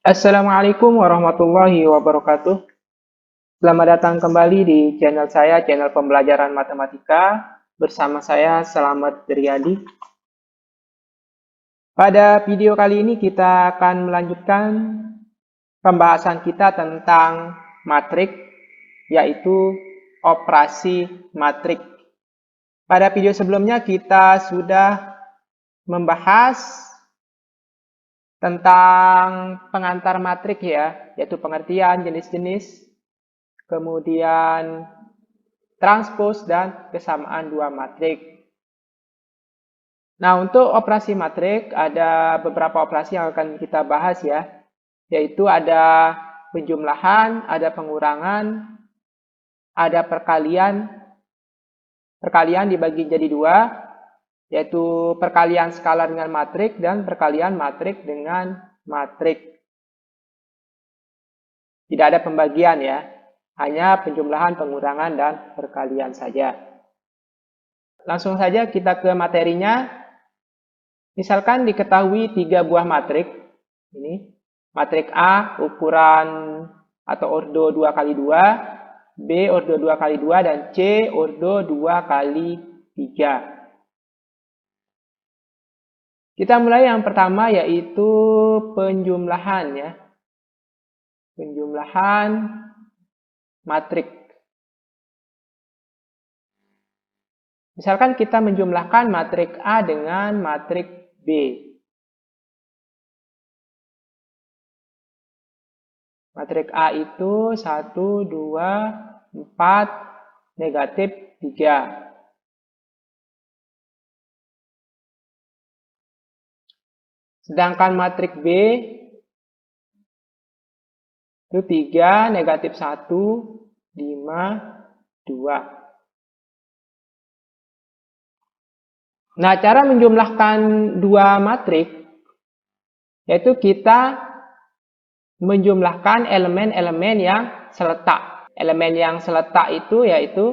Assalamualaikum warahmatullahi wabarakatuh. Selamat datang kembali di channel saya, channel pembelajaran matematika. Bersama saya, Selamat Riyadi. Pada video kali ini kita akan melanjutkan pembahasan kita tentang matrik, yaitu operasi matrik. Pada video sebelumnya kita sudah membahas tentang pengantar matrik ya, yaitu pengertian, jenis-jenis, kemudian transpos dan kesamaan dua matrik. Nah, untuk operasi matrik ada beberapa operasi yang akan kita bahas ya, yaitu ada penjumlahan, ada pengurangan, ada perkalian. Perkalian dibagi jadi dua, yaitu perkalian skalar dengan matrik dan perkalian matrik dengan matrik. Tidak ada pembagian ya, hanya penjumlahan, pengurangan, dan perkalian saja. Langsung saja kita ke materinya. Misalkan diketahui 3 buah matrik. Ini matrik A ukuran atau ordo 2x2, B ordo 2x2, dan C ordo 2x3. Kita mulai yang pertama yaitu penjumlahan ya. Penjumlahan matrik. Misalkan kita menjumlahkan matrik A dengan matrik B. Matrik A itu 1, 2, 4, negatif 3. Sedangkan matrik B itu 3, negatif 1, 5, 2. Nah, cara menjumlahkan dua matrik yaitu kita menjumlahkan elemen-elemen yang seletak. Elemen yang seletak itu yaitu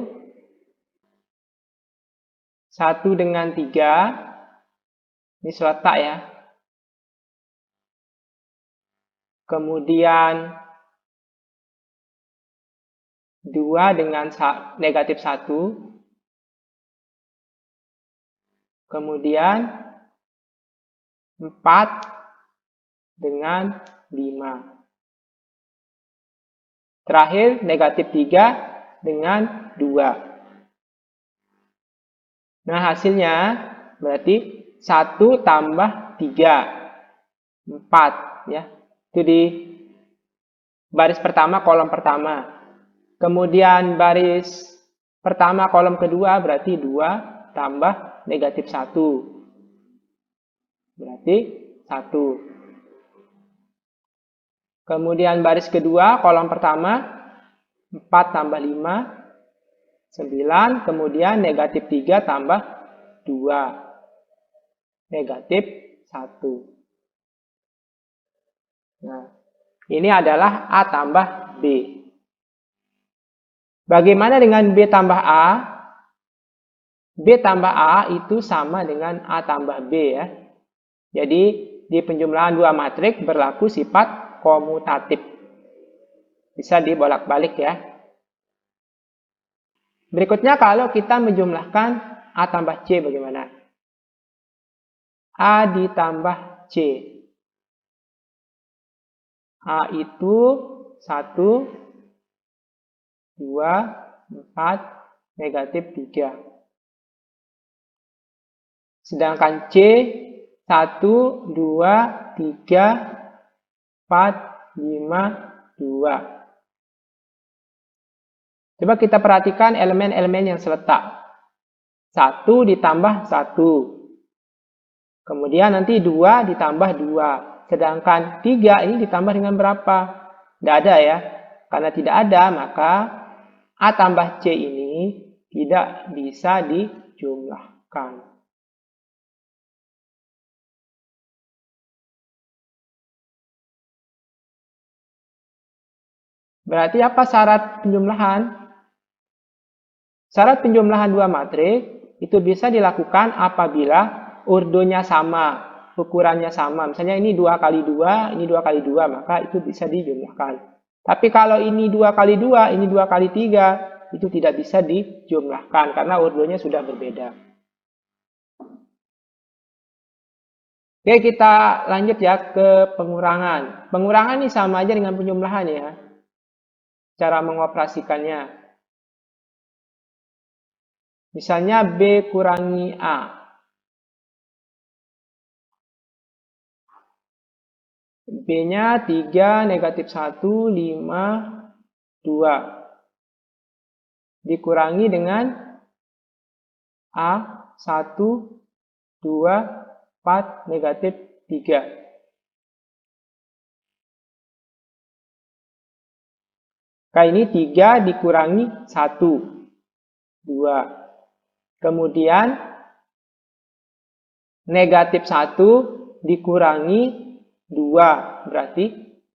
1 dengan 3. Ini seletak ya. Kemudian 2 dengan negatif 1. Kemudian 4 dengan 5. Terakhir negatif 3 dengan 2. Nah, hasilnya berarti 1 tambah 3. 4 ya. Itu di baris pertama, kolom pertama. Kemudian baris pertama, kolom kedua berarti 2 tambah negatif 1. Berarti 1. Kemudian baris kedua, kolom pertama, 4 tambah 5, 9. Kemudian negatif 3 tambah 2. Negatif 1. Nah, ini adalah A tambah B. Bagaimana dengan B tambah A? B tambah A itu sama dengan A tambah B ya. Jadi, di penjumlahan dua matrik berlaku sifat komutatif. Bisa dibolak-balik ya. Berikutnya kalau kita menjumlahkan A tambah C bagaimana? A ditambah C. A itu 1, 2, 4, negatif 3. Sedangkan C 1, 2, 3, 4, 5, 2. Coba kita perhatikan elemen-elemen yang seletak. 1 ditambah 1. Kemudian nanti 2 ditambah 2. Sedangkan 3 ini ditambah dengan berapa? Tidak ada ya. Karena tidak ada, maka A tambah C ini tidak bisa dijumlahkan. Berarti apa syarat penjumlahan? Syarat penjumlahan dua matrik itu bisa dilakukan apabila ordonya sama. ukurannya sama. Misalnya ini 2 kali 2, ini 2 kali 2, maka itu bisa dijumlahkan. Tapi kalau ini 2 kali 2, ini 2 kali 3, itu tidak bisa dijumlahkan karena ordonya sudah berbeda. Oke, kita lanjut ya ke pengurangan. Pengurangan ini sama aja dengan penjumlahan ya. Cara mengoperasikannya. Misalnya B kurangi A. B-nya 3, negatif 1, 5, 2. Dikurangi dengan A, 1, 2, 4, negatif 3. Kayak ini 3 dikurangi 1, 2. Kemudian negatif 1 dikurangi 2, berarti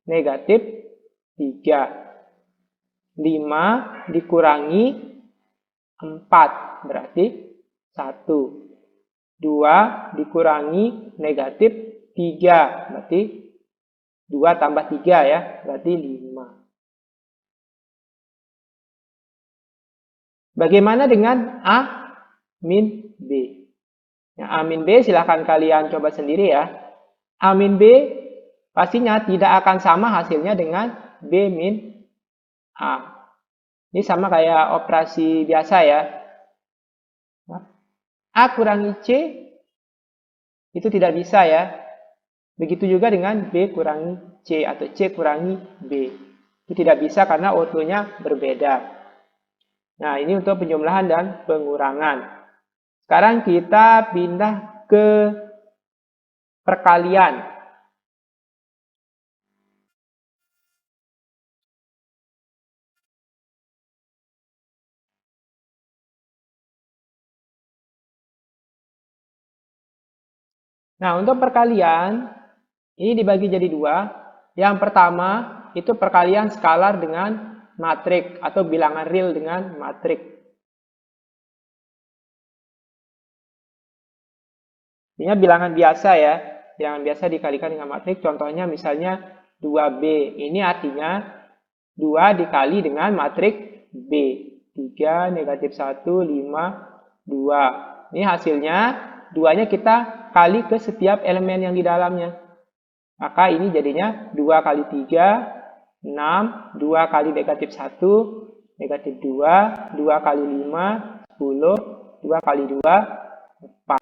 negatif 3. 5 dikurangi 4, berarti 1. 2 dikurangi negatif 3, berarti 2 tambah 3 ya, berarti 5. Bagaimana dengan A min B? Ya, A min B silahkan kalian coba sendiri ya. A min B pastinya tidak akan sama hasilnya dengan B min A. Ini sama kayak operasi biasa ya. A kurangi C itu tidak bisa ya. Begitu juga dengan B kurangi C atau C kurangi B. Itu tidak bisa karena ordonya berbeda. Nah, ini untuk penjumlahan dan pengurangan. Sekarang kita pindah ke perkalian. Nah, untuk perkalian, ini dibagi jadi dua. Yang pertama, itu perkalian skalar dengan matrik atau bilangan real dengan matrik. Ini bilangan biasa ya. Bilangan biasa dikalikan dengan matrik. Contohnya misalnya 2B. Ini artinya 2 dikali dengan matrik B. 3, negatif 1, 5, 2. Ini hasilnya, 2-nya kita kali ke setiap elemen yang di dalamnya. Maka ini jadinya 2 kali 3, 6, 2 kali negatif 1, negatif 2, 2 kali 5, 10, 2 kali 2, 4.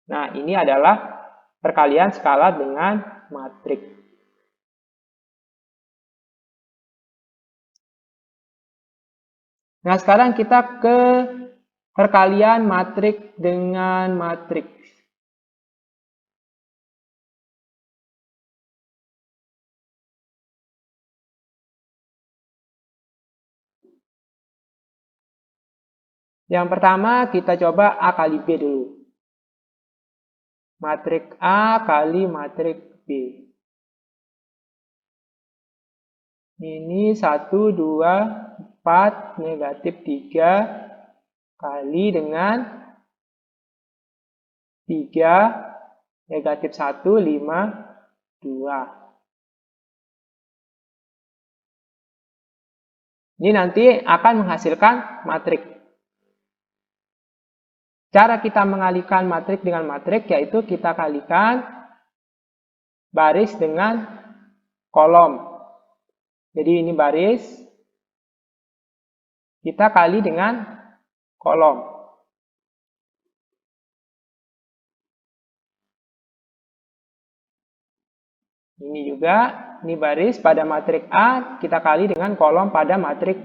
Nah, ini adalah perkalian skala dengan matrik. Nah, sekarang kita ke perkalian matrik dengan matrik. Yang pertama kita coba A kali B dulu. Matrik A kali matrik B. Ini 1, 2, 4, negatif 3 kali dengan 3, negatif 1, 5, 2. Ini nanti akan menghasilkan matrik. Cara kita mengalihkan matrik dengan matrik yaitu kita kalikan baris dengan kolom. Jadi ini baris, kita kali dengan kolom. Ini juga, ini baris pada matrik A, kita kali dengan kolom pada matrik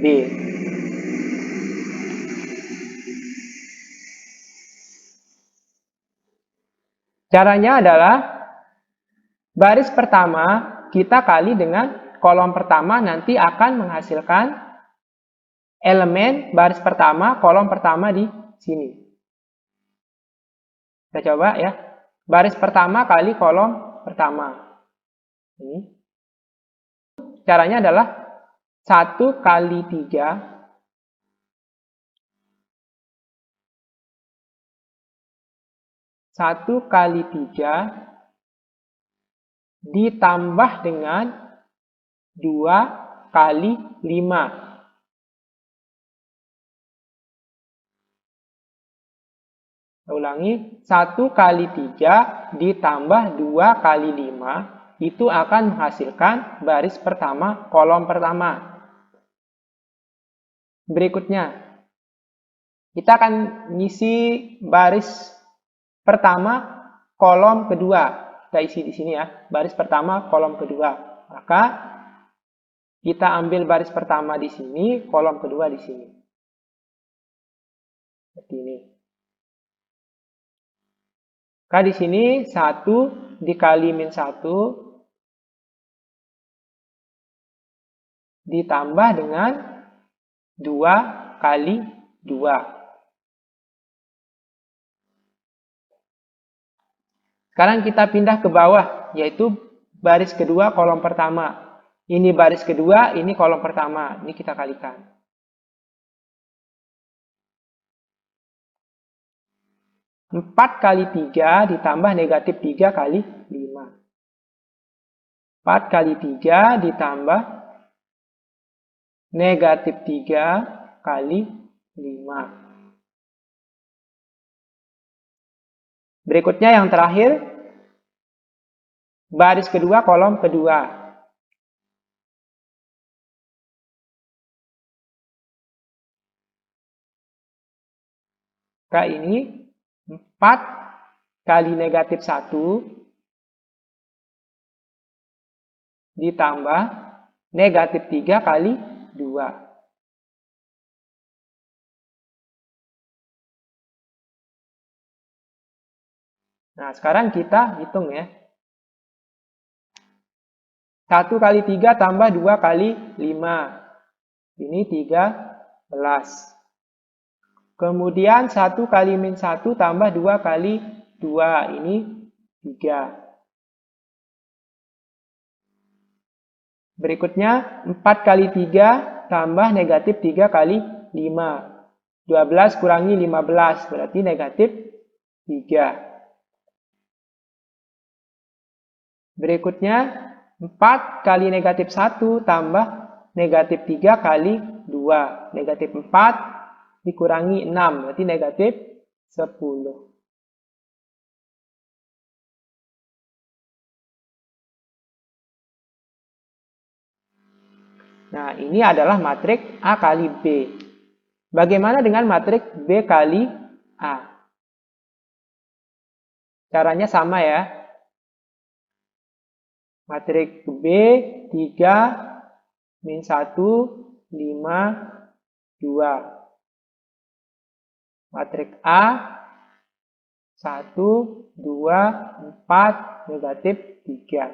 B. Caranya adalah baris pertama kita kali dengan kolom pertama nanti akan menghasilkan elemen baris pertama, kolom pertama di sini. Kita coba ya. Baris pertama kali kolom pertama. Ini. Caranya adalah 1 kali 3 1 kali 3 ditambah dengan 2 kali 5. Saya ulangi, 1 kali 3 ditambah 2 kali 5 itu akan menghasilkan baris pertama, kolom pertama. Berikutnya, kita akan ngisi baris pertama, kolom kedua. Kita isi di sini ya, baris pertama, kolom kedua. Maka kita ambil baris pertama di sini, kolom kedua di sini. Seperti ini. Maka di sini 1 dikali min 1 ditambah dengan 2 kali 2. Sekarang kita pindah ke bawah, yaitu baris kedua, kolom pertama. Ini baris kedua, ini kolom pertama. Ini kita kalikan. 4 kali 3 ditambah negatif 3 kali 5. 4 kali 3 ditambah negatif 3 kali 5. Berikutnya yang terakhir, baris kedua, kolom kedua. Maka ini 4 kali negatif 1 ditambah negatif 3 kali 2. Nah, sekarang kita hitung ya. 1 kali 3 tambah 2 kali 5. Ini 13. Kemudian 1 kali min 1 tambah 2 kali 2. Ini 3. Berikutnya 4 kali 3 tambah negatif 3 kali 5. 12 kurangi 15 berarti negatif 3. Berikutnya 4 kali negatif 1 tambah negatif 3 kali 2. Negatif 4 dikurangi 6 berarti negatif 10. Nah, ini adalah matrik A kali B. Bagaimana dengan matrik B kali A? Caranya sama ya. Matrik B 3, min 1, 5, 2. Matrik A 1, 2, 4, negatif 3.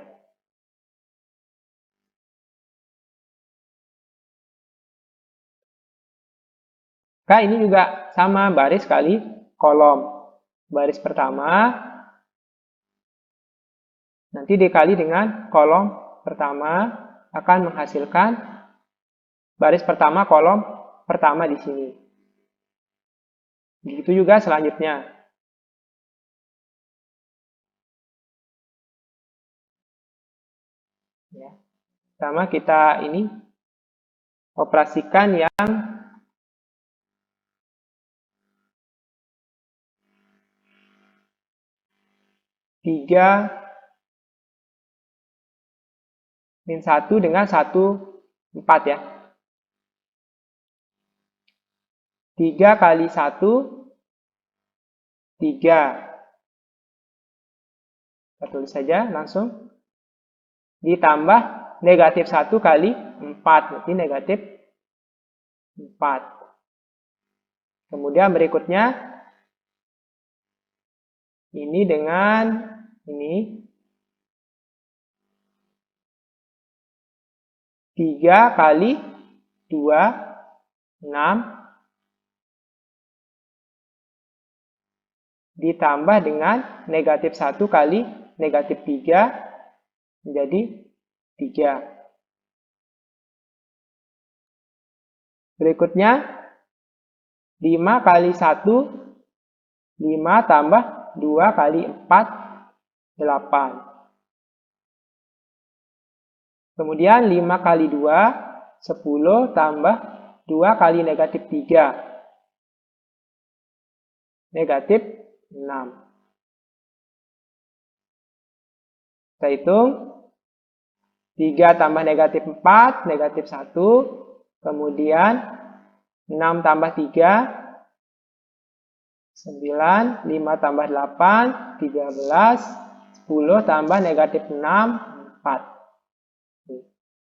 Maka ini juga sama, baris kali kolom. Baris pertama nanti dikali dengan kolom pertama akan menghasilkan baris pertama, kolom pertama di sini. Begitu juga selanjutnya. Ya. Pertama kita ini operasikan yang tiga min 1 dengan 1, 4 ya. 3 kali 1, 3. Kita tulis saja langsung. Ditambah negatif 1 kali 4. Berarti negatif 4. Kemudian berikutnya. Ini dengan ini. 3 kali 2, 6. Ditambah dengan negatif 1 kali negatif 3 menjadi 3. Berikutnya 5 kali 1, 5 tambah 2 kali 4, 8. Kemudian 5 kali 2, 10 tambah 2 kali negatif 3, negatif 6. Kita hitung, 3 tambah negatif 4, negatif 1, kemudian 6 tambah 3, 9, 5 tambah 8, 13, 10 tambah negatif 6, 4.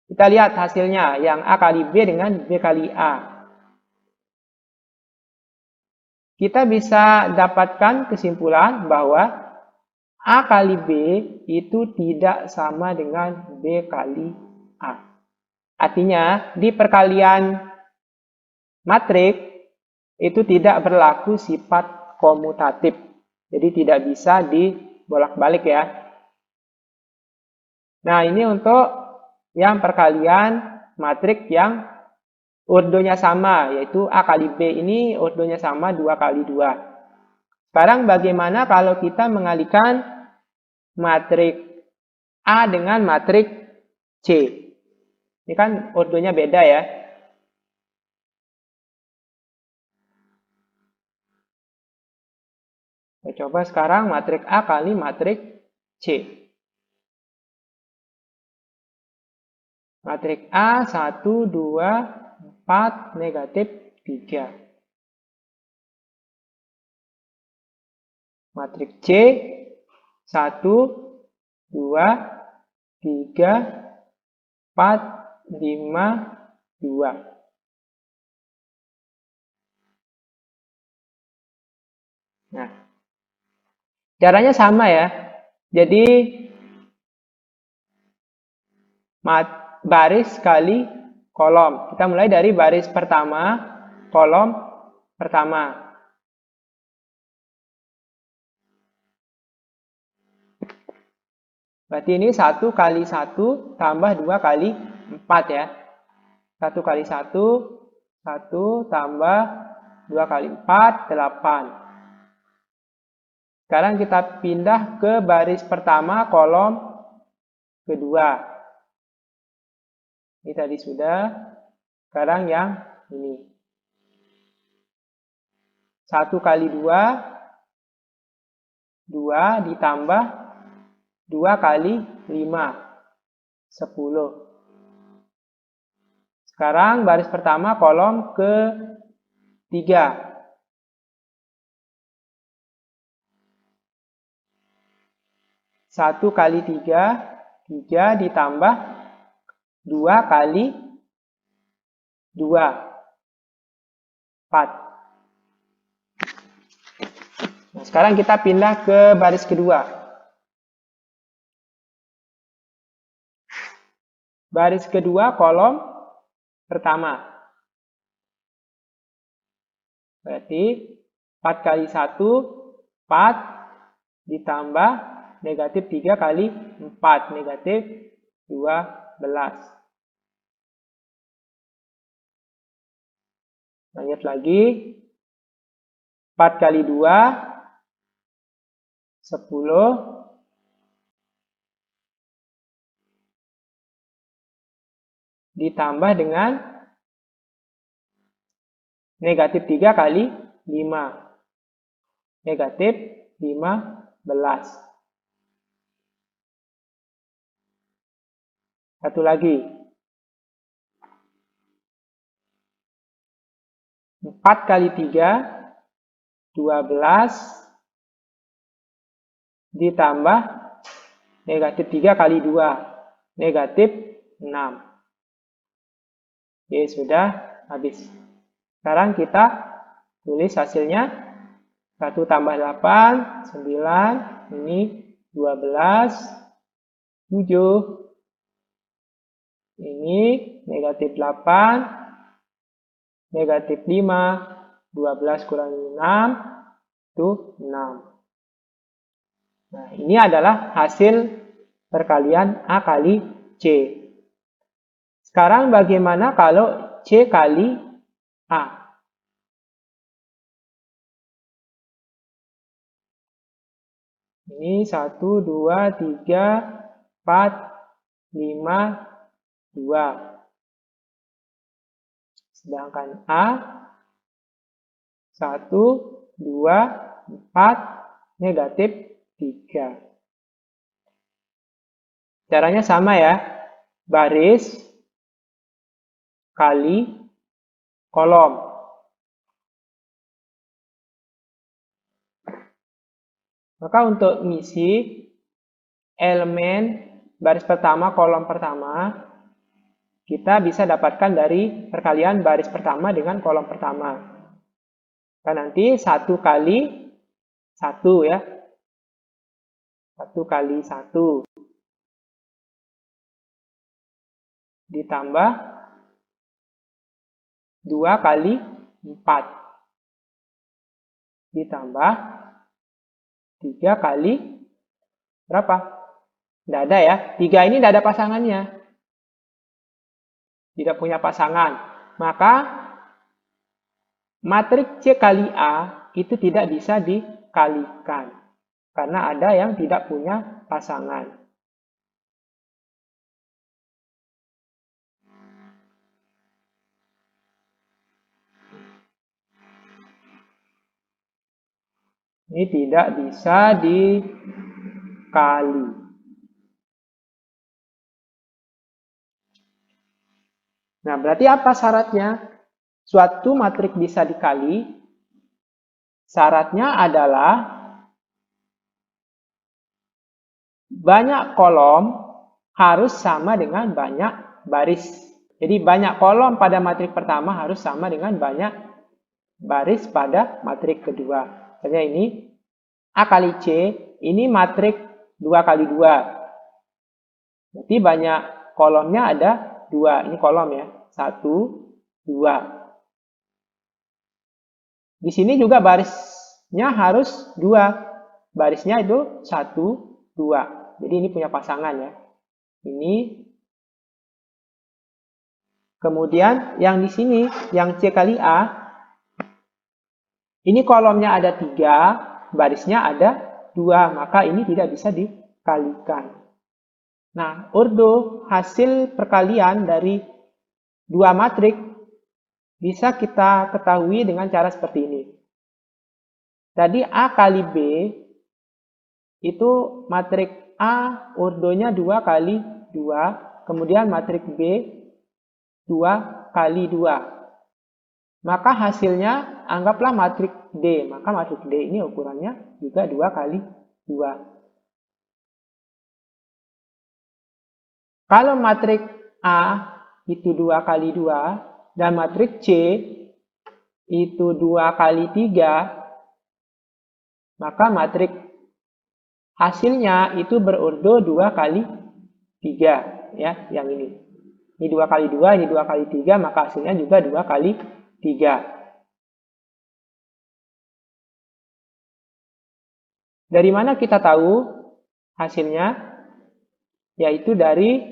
Kita lihat hasilnya, yang A kali B dengan B kali A. Kita bisa dapatkan kesimpulan bahwa A kali B itu tidak sama dengan B kali A. Artinya, di perkalian matrik itu tidak berlaku sifat komutatif. Jadi tidak bisa dibolak-balik ya. Nah, ini untuk yang perkalian matrik yang ordonya sama, yaitu A kali B ini ordonya sama 2 kali 2. Sekarang bagaimana kalau kita mengalihkan matrik A dengan matrik C? Ini kan ordonya beda ya. Kita coba sekarang matrik A kali matrik C. Matrik A 1, 2, 4, negatif 3. Matrik C 1, 2, 3, 4, 5, 2. Nah, caranya sama ya. Jadi baris kali kolom. Kita mulai dari baris pertama, kolom pertama. Berarti ini 1 kali 1 tambah 2 kali 4 ya. 1 kali 1, 1 tambah 2 kali 4, 8. Sekarang kita pindah ke baris pertama, kolom kedua. Ini tadi sudah. Sekarang yang ini. 1 kali 2, 2 ditambah 2 kali 5, 10. Sekarang baris pertama, kolom ketiga. 1 kali 3, 3 ditambah 2 kali 2, 4. Nah, sekarang kita pindah ke baris kedua. Baris kedua, kolom pertama. Berarti 4 kali 1, 4 ditambah negatif 3 kali 4, negatif 12. Lanjut lagi. 4 kali 2, 10. Ditambah dengan negatif 3 kali 5. Negatif 15. Satu lagi. 4 kali 3, 12. Ditambah negatif 3 kali 2. Negatif 6. Oke, sudah habis. Sekarang kita tulis hasilnya. 1 tambah 8, 9. Ini 12. 7. Ini negatif 8, negatif 5, 12 kurangi 6, itu 6. Nah, ini adalah hasil perkalian A kali C. Sekarang bagaimana kalau C kali A? Ini 1, 2, 3, 4, 5, 2. Sedangkan A 1, 2, 4, negatif 3. Caranya sama ya. Baris kali kolom. Maka untuk ngisi elemen baris pertama, kolom pertama, kita bisa dapatkan dari perkalian baris pertama dengan kolom pertama. Kan nanti 1 kali 1 ya. 1 kali 1. Ditambah 2 kali 4. Ditambah 3 kali berapa? Tidak ada ya. 3 ini tidak ada pasangannya. Tidak punya pasangan. Maka matriks C kali A itu tidak bisa dikalikan. Karena ada yang tidak punya pasangan. Ini tidak bisa dikali. Nah, berarti apa syaratnya? Suatu matriks bisa dikali, syaratnya adalah banyak kolom harus sama dengan banyak baris. Jadi banyak kolom pada matriks pertama harus sama dengan banyak baris pada matriks kedua. Misalnya ini A kali C, ini matriks 2 kali 2. Berarti banyak kolomnya ada 2. Ini kolom ya. 1, 2. Di sini juga barisnya harus 2. Barisnya itu 1, 2. Jadi ini punya pasangan ya. Ini. Kemudian yang di sini, yang C kali A, ini kolomnya ada 3, barisnya ada 2. Maka ini tidak bisa dikalikan. Nah, ordo hasil perkalian dari 2 matriks bisa kita ketahui dengan cara seperti ini. Tadi A kali B itu matriks A ordonya 2 kali 2, kemudian matriks B 2 kali 2. Maka hasilnya anggaplah matriks D. Maka matriks D ini ukurannya juga 2 kali 2. Kalau matriks A itu 2 kali 2 dan matriks C itu 2 kali 3, maka matriks hasilnya itu berordo 2 kali 3 ya, yang ini. Ini 2 kali 2, ini 2 kali 3, maka hasilnya juga 2 kali 3. Dari mana kita tahu hasilnya? Yaitu dari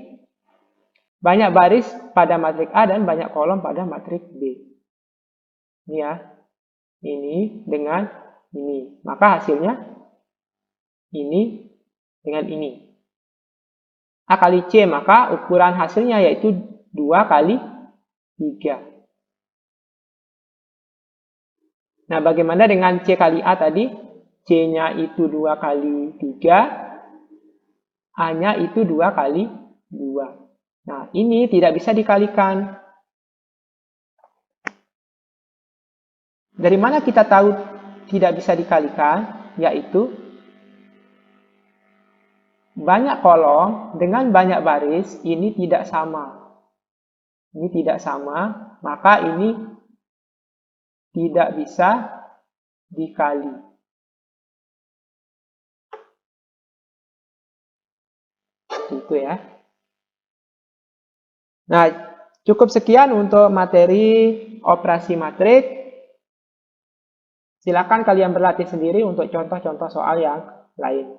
banyak baris pada matriks A dan banyak kolom pada matriks B. Ini ya. Ini dengan ini. Maka hasilnya ini dengan ini. A kali C, maka ukuran hasilnya yaitu 2 kali 3. Nah, bagaimana dengan C kali A tadi? C-nya itu 2 kali 3, A-nya itu 2 kali 2. Nah, ini tidak bisa dikalikan. Dari mana kita tahu tidak bisa dikalikan? Yaitu banyak kolom dengan banyak baris ini tidak sama. Ini tidak sama, maka ini tidak bisa dikali. Itu ya. Nah, cukup sekian untuk materi operasi matriks. Silakan kalian berlatih sendiri untuk contoh-contoh soal yang lain.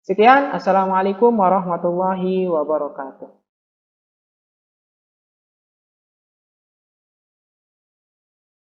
Sekian, Assalamualaikum warahmatullahi wabarakatuh.